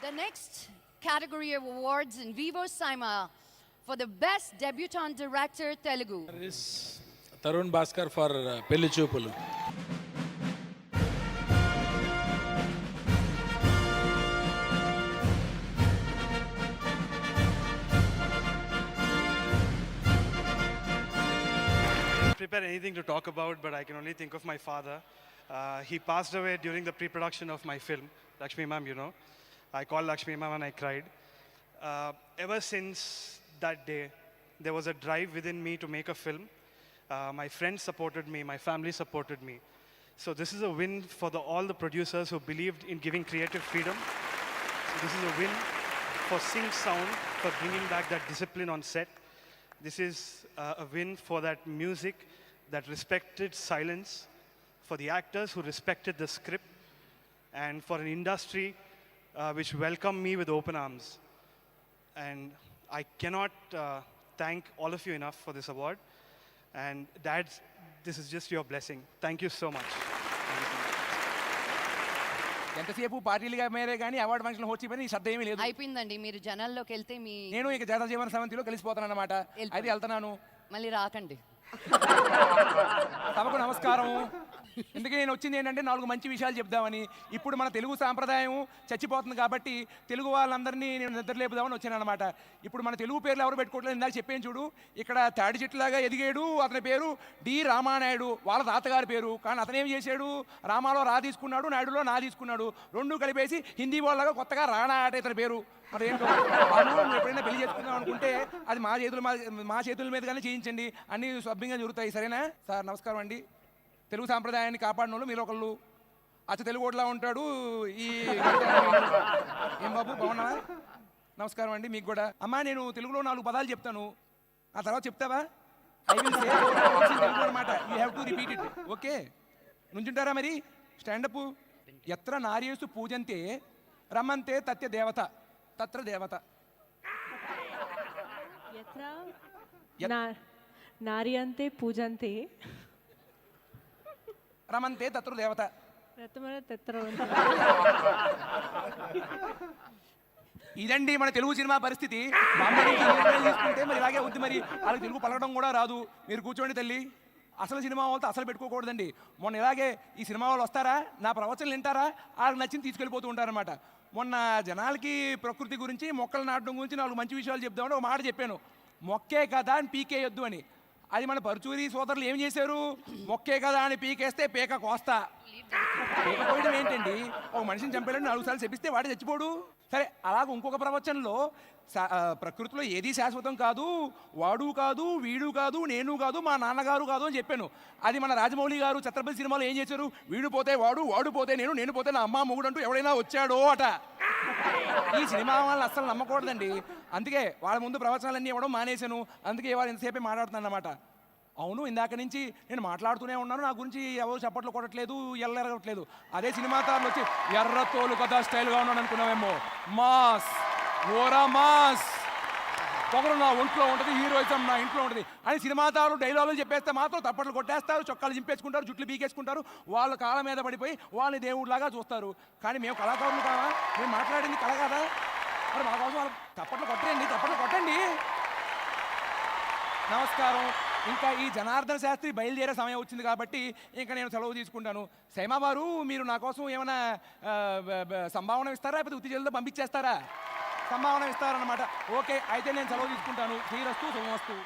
The next category of awards in Vivo Saima for the best debutant director Telugu. There is Tarun Bhaskar for Pelli Choopulu. Prepare anything to talk about, but I can only think of my father. He passed away during the pre-production of my film, Lakshmi Ma'am, you know. I called Lakshmi Ma'am and I cried. Ever since that day, there was a drive within me to make a film. My friends supported me, my family supported me. So this is a win for all the producers who believed in giving creative freedom. So this is a win for Sync Sound for bringing back that discipline on set. This is a win for that music that respected silence, for the actors who respected the script, and for an industry which welcomed me with open arms. And I cannot thank all of you enough for this award. And Dad, this is just your blessing. Thank you so much. ఎంతసేపు పార్టీలుగా మేరే కానీ award function వచ్చి పని శ్రద్ధ ఏమీ లేదు. అయిపోయిందండి, మీరు జనాల్లోకి వెళ్తే మీ నేను ఇక జనజీవన సమితిలో కలిసిపోతాను అన్నమాట. అయితే వెళ్తున్నాను, మళ్ళీ రాకండి. సభకు నమస్కారం. ఎందుకు నేను వచ్చింది ఏంటంటే 4 మంచి విషయాలు చెప్దామని. ఇప్పుడు మన తెలుగు సాంప్రదాయం చచ్చిపోతుంది కాబట్టి తెలుగు వాళ్ళందరినీ నేను నిద్రలేపుదామని వచ్చాను అనమాట. ఇప్పుడు మన తెలుగు పేర్లు ఎవరు పెట్టుకోవట్లేదు, ఇందాక చెప్పాను చూడు. ఇక్కడ తాడి చెట్టులాగా ఎదిగాడు, అతని పేరు డి రామానాయుడు, వాళ్ళ తాతగారి పేరు. కానీ అతను ఏం చేశాడు, రామాలో రా తీసుకున్నాడు, నాయుడులో నా తీసుకున్నాడు, రెండు కలిపేసి హిందీ వాళ్ళగా కొత్తగా రాణా ఆట ఇతని పేరు. మరి ఏంటో ఎప్పుడైనా పెళ్లి చేసుకుందాం అనుకుంటే అది మా చేతుల మీదగానే చేయించండి, అన్నీ సభ్యంగా జరుగుతాయి. సరేనా సార్? నమస్కారం అండి. తెలుగు సాంప్రదాయాన్ని కాపాడిన వాళ్ళు మీరు ఒకళ్ళు. అచ్చ తెలుగు ఓట్లా ఉంటాడు ఈ ఏం బాబు, బాగున్నావా? నమస్కారం అండి మీకు కూడా. అమ్మా, నేను తెలుగులో 4 పదాలు చెప్తాను, ఆ తర్వాత చెప్తావా? ఐ విల్ సే తెలుగు అనమాట. You have to repeat it. Okay, నుంచుంటారా మరి? స్టాండప్. ఎత్ర నార్యేసు పూజంతే రమ్మంతే తత్య దేవత తత్ర దేవత. నార్యంతే పూజంతే రమంతే తత్ర దేవత. ఇదండి మన తెలుగు సినిమా పరిస్థితి. బాంబే తీసుకుంటే మరి ఇలాగే ఉంది. మరి వాళ్ళకి తెలుగు పలకడం కూడా రాదు. మీరు కూర్చోండి తల్లి. అసలు సినిమా వాళ్ళతో అసలు పెట్టుకోకూడదండి. మొన్న ఇలాగే ఈ సినిమా వాళ్ళు వస్తారా, నా ప్రవచనలు వింటారా, వాళ్ళకి నచ్చింది తీసుకెళ్ళిపోతూ ఉంటారనమాట. మొన్న జనాలకి ప్రకృతి గురించి, మొక్కలు నాటడం గురించి 4 మంచి విషయాలు చెప్దామని ఒక మాట చెప్పాను. మొక్కే కదా అని పీకేయొద్దు అని. అది మన పరుచూరి సోదరులు ఏం చేశారు, మొక్కే కదా అని పీకేస్తే పీక కోస్తా. పీక కోయడం ఏంటండి, ఒక మనిషిని చంపేయాలని 4 సార్లు చెప్పిస్తే వాడే చచ్చిపోడు. సరే, అలాగ ఇంకొక ప్రవచనంలో ప్రకృతిలో ఏది శాశ్వతం కాదు, వాడు కాదు, వీడు కాదు, నేను కాదు, మా నాన్నగారు కాదు అని చెప్పాను. అది మన రాజమౌళి గారు ఛత్రపతి సినిమాలో ఏం చేశారు, వీడు పోతే వాడు, వాడు పోతే నేను, నేను పోతే నా అమ్మ మొగుడు అంటూ ఎవడైనా వచ్చాడో అట. ఈ సినిమా వాళ్ళని అస్సలు నమ్మకూడదండి. అందుకే వాళ్ళ ముందు ప్రవచనాలన్నీ ఇవ్వడం మానేశాను. అందుకే వాళ్ళు ఇంతసేపే మాట్లాడుతున్నాను అన్నమాట. అవును, ఇందాక నుంచి నేను మాట్లాడుతూనే ఉన్నాను, నా గురించి ఎవరు చప్పట్లు కొట్టట్లేదు, ఎల్లెరగట్లేదు. అదే సినిమా తారులు వచ్చి ఎర్ర తోలు కదా స్టైల్గా ఉన్నాను అనుకున్నావేమో. మాస్, ఓరా మాస్, పొగరు నా ఒంట్లో ఉంటుంది, హీరోయిజం నా ఇంట్లో ఉంటుంది అని సినిమా తారులు డైలాగులు చెప్పేస్తే మాత్రం తప్పట్లు కొట్టేస్తారు, చొక్కాలు చింపేసుకుంటారు, జుట్లు బీకేసుకుంటారు, వాళ్ళ కాళ్ళ మీద పడిపోయి వాళ్ళని దేవుడిలాగా చూస్తారు. కానీ మేము కళాకారులు కావా? మేము మాట్లాడింది కళ కదా? మరి మా కోసం వాళ్ళు తప్పట్లు కొట్టండి, తప్పట్లు కొట్టండి. నమస్కారం. ఇంకా ఈ జనార్దన శాస్త్రి బయలుదేరే సమయం వచ్చింది కాబట్టి ఇంకా నేను సెలవు తీసుకుంటాను. సైమా వారు, మీరు నా కోసం ఏమైనా సంభావన ఇస్తారా, లేకపోతే ఉత్తి జల్లుతో పంపించేస్తారా? సంభావన ఇస్తారన్నమాట. ఓకే, అయితే నేను సెలవు తీసుకుంటాను. శ్రీరస్తు శుభమస్తు.